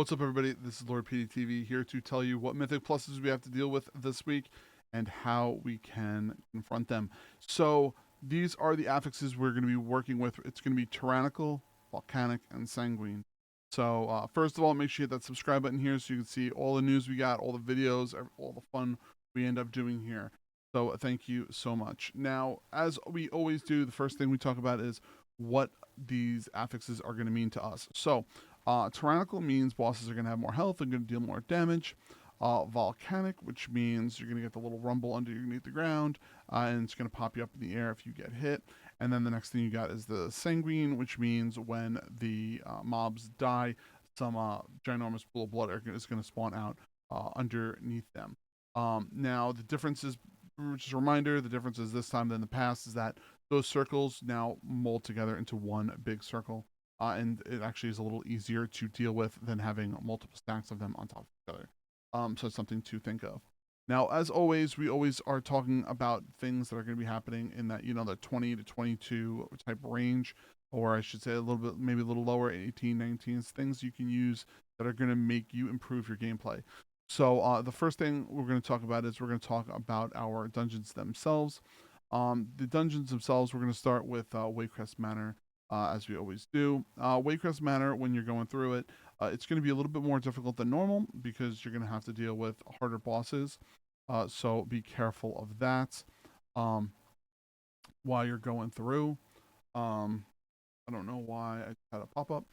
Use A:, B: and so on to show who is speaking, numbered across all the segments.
A: What's up, everybody? This is Lord PeteyTV here to tell you what mythic pluses we have to deal with this week and how we can confront them. So these are the affixes we're going to be working with. It's going to be Tyrannical, Volcanic, and Sanguine. So first of all, make sure you hit that subscribe button here so you can see all the news we got, all the videos, all the fun we end up doing here. So thank you so much. Now, as we always do, the first thing we talk about is what these affixes are going to mean to us. So Tyrannical means bosses are going to have more health and going to deal more damage. Volcanic, which means you're going to get the little rumble underneath the ground, and it's going to pop you up in the air if you get hit. And then the next thing you got is the Sanguine, which means when the mobs die, some ginormous pool of blood is going to spawn out underneath them. Now, the difference is, just a reminder, the difference is this time than the past is that those circles now mold together into one big circle. And it actually is a little easier to deal with than having multiple stacks of them on top of each other. So it's something to think of. Now, as always, we always are talking about things that are going to be happening in that, the 20 to 22 type range, or I should say a little bit, maybe a little lower, 18, 19, things you can use that are going to make you improve your gameplay. So the first thing we're going to talk about is we're going to talk about our dungeons themselves. The dungeons themselves, we're going to start with Waycrest Manor. As we always do. Waycrest Manor, when you're going through it, it's going to be a little bit more difficult than normal because you're going to have to deal with harder bosses. So be careful of that while you're going through. I don't know why I had a pop up.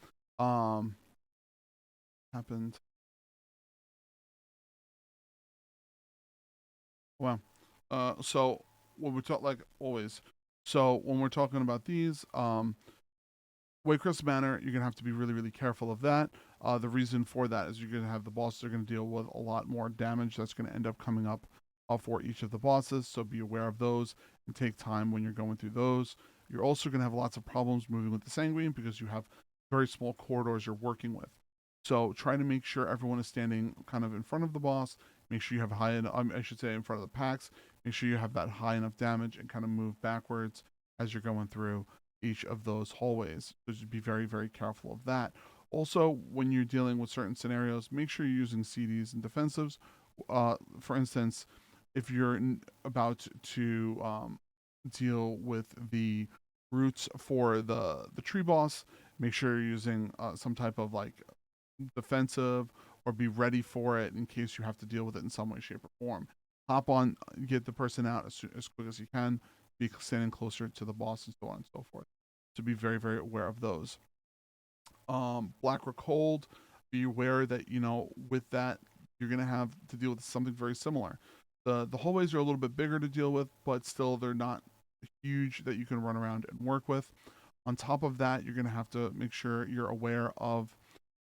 A: Happened. Well, so when we talk, like always, so when we're talking about these, Waycrest Manor, you're going to have to be really, really careful of that. The reason for that is you're going to have the bosses are going to deal with a lot more damage that's going to end up coming up for each of the bosses. So be aware of those and take time when you're going through those. You're also going to have lots of problems moving with the Sanguine because you have very small corridors you're working with. So try to make sure everyone is standing kind of in front of the boss. Make sure you have high enough, I should say in front of the packs. Make sure you have that high enough damage and kind of move backwards as you're going through each of those hallways. So just be very, very careful of that. Also, when you're dealing with certain scenarios, make sure you're using CDs and defensives. For instance, if you're about to deal with the roots for the tree boss, make sure you're using some type of like defensive or be ready for it in case you have to deal with it in some way, shape, or form. Hop on, get the person out as quick as you can, be standing closer to the boss, and so on and so forth. So be very, very aware of those. Blackrock Hold, be aware that, with that, you're going to have to deal with something very similar. The hallways are a little bit bigger to deal with, but still they're not huge that you can run around and work with. On top of that, you're going to have to make sure you're aware of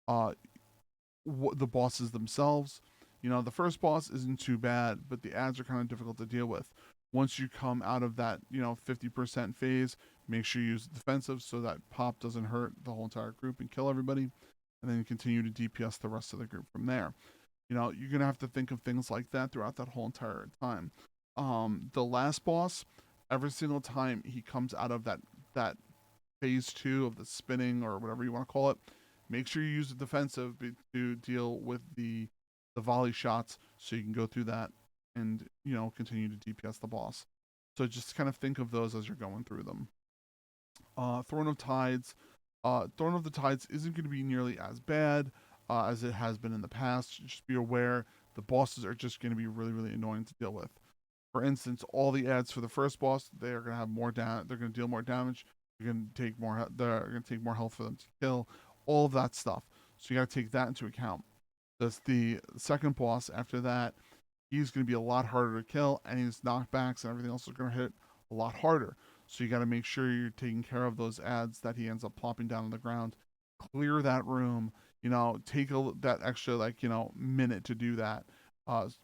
A: the bosses themselves. The first boss isn't too bad, but the ads are kind of difficult to deal with. Once you come out of that, 50% phase, make sure you use defensive so that pop doesn't hurt the whole entire group and kill everybody. And then you continue to DPS the rest of the group from there. You're going to have to think of things like that throughout that whole entire time. The last boss, every single time he comes out of that phase 2 of the spinning or whatever you want to call it, make sure you use the defensive to deal with the volley shots so you can go through that and continue to DPS the boss. So just kind of think of those as you're going through them. Throne of Tides. Throne of the Tides isn't going to be nearly as bad as it has been in the past. Just be aware the bosses are just going to be really, really annoying to deal with. For instance, all the ads for the first boss, they are going to have more damage. They're going to deal more damage. They're going to take more. They're going to take more health for them to kill. All of that stuff. So you got to take that into account. That's the second boss. After that, he's going to be a lot harder to kill, and his knockbacks and everything else is going to hit a lot harder. So you got to make sure you're taking care of those ads that he ends up plopping down on the ground. Clear that room. Take that extra minute to do that,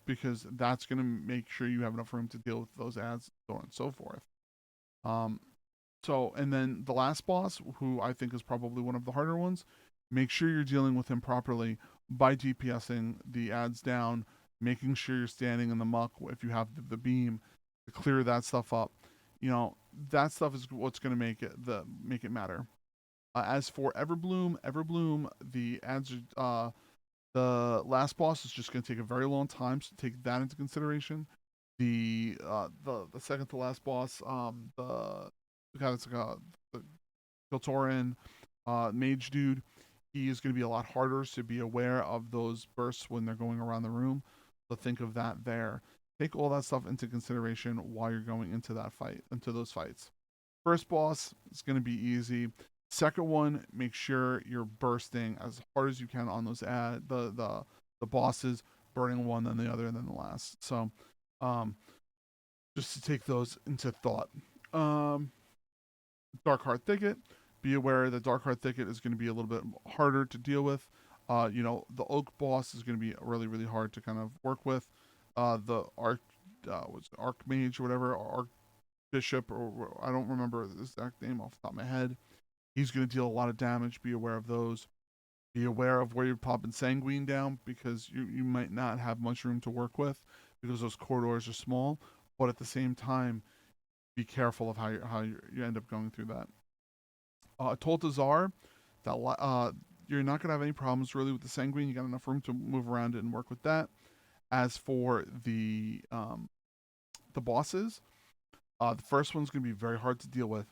A: because that's going to make sure you have enough room to deal with those ads, so on and so forth. And then the last boss, who I think is probably one of the harder ones, make sure you're dealing with him properly by DPSing the ads down, making sure you're standing in the muck if you have the beam to clear that stuff up. That stuff is what's going to make it matter. As for Everbloom, the ads are The last boss is just going to take a very long time, so take that into consideration. The second to last boss, the guy that's like the Kiltoran mage dude, he is going to be a lot harder, so be aware of those bursts when they're going around the room. So think of that there. Take all that stuff into consideration while you're going into that fight, into those fights. First boss is going to be easy. Second one, make sure you're bursting as hard as you can on those the bosses, burning one, then the other, and then the last. So, just to take those into thought. Um, Dark Heart Thicket. Be aware that Dark Heart Thicket is going to be a little bit harder to deal with. The Oak boss is going to be really, really hard to kind of work with. The Archmage or whatever, Archbishop, or I don't remember the exact name off the top of my head. He's going to deal a lot of damage. Be aware of those. Be aware of where you're popping Sanguine down, because you might not have much room to work with because those corridors are small. But at the same time, be careful of how you end up going through that. Toltazar, you're not gonna have any problems really with the Sanguine. You got enough room to move around it and work with that. As for the bosses, the first one's gonna be very hard to deal with.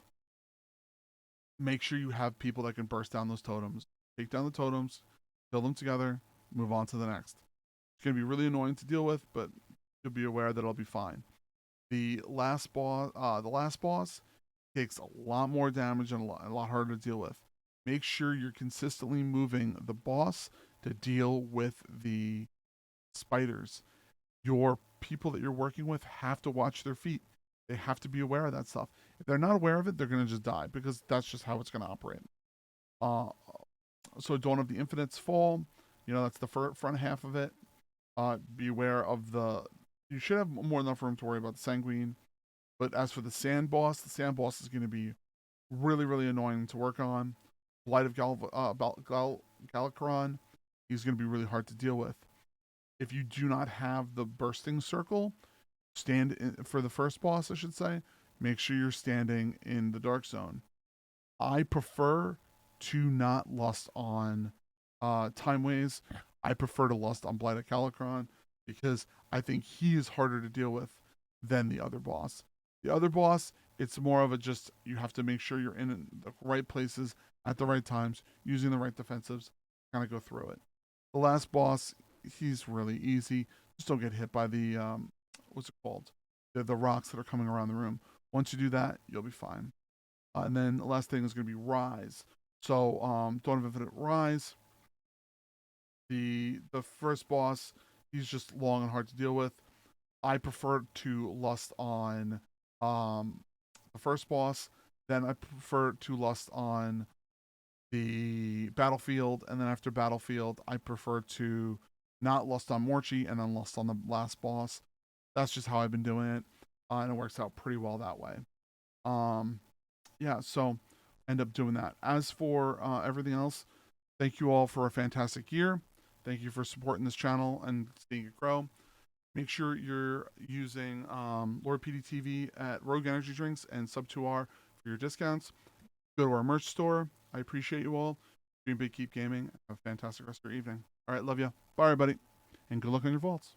A: Make sure you have people that can burst down those totems. Take down the totems, kill them together, move on to the next. It's gonna be really annoying to deal with, but you'll be aware that it'll be fine. The last boss takes a lot more damage and a lot harder to deal with. Make sure you're consistently moving the boss to deal with the spiders. Your people that you're working with have to watch their feet. They have to be aware of that stuff. If they're not aware of it, they're going to just die, because that's just how it's going to operate. Uh, so Dawn of the Infinites Fall, that's the front half of it. Be aware of you should have more than enough room to worry about the Sanguine. But as for the sand boss is going to be really, really annoying to work on. Blight of Galakron, he's going to be really hard to deal with. If you do not have the bursting circle, for the first boss, I should say, make sure you're standing in the dark zone. I prefer to not lust on Time Ways. I prefer to lust on Blight of Galakron, because I think he is harder to deal with than the other boss. The other boss, it's more of you have to make sure you're in the right places at the right times, using the right defensives, kind of go through it. The last boss, he's really easy. Just don't get hit by the what's it called? The rocks that are coming around the room. Once you do that, you'll be fine. And then the last thing is going to be Rise. So Dawn of Infinite Rise. The first boss, he's just long and hard to deal with. I prefer to lust on the first boss. Then I prefer to lust on the Battlefield, and then after Battlefield, I prefer to not lust on Morchi and then lust on the last boss. That's just how I've been doing it, and it works out pretty well that way. Yeah, so end up doing that. As for everything else, thank you all for a fantastic year. Thank you for supporting this channel and seeing it grow. Make sure you're using Lord PeteyTV at Rogue Energy Drinks and Sub2R for your discounts. Go to our merch store. I appreciate you all. Dream big, keep gaming. Have a fantastic rest of your evening. All right, love you. Bye, everybody. And good luck on your vaults.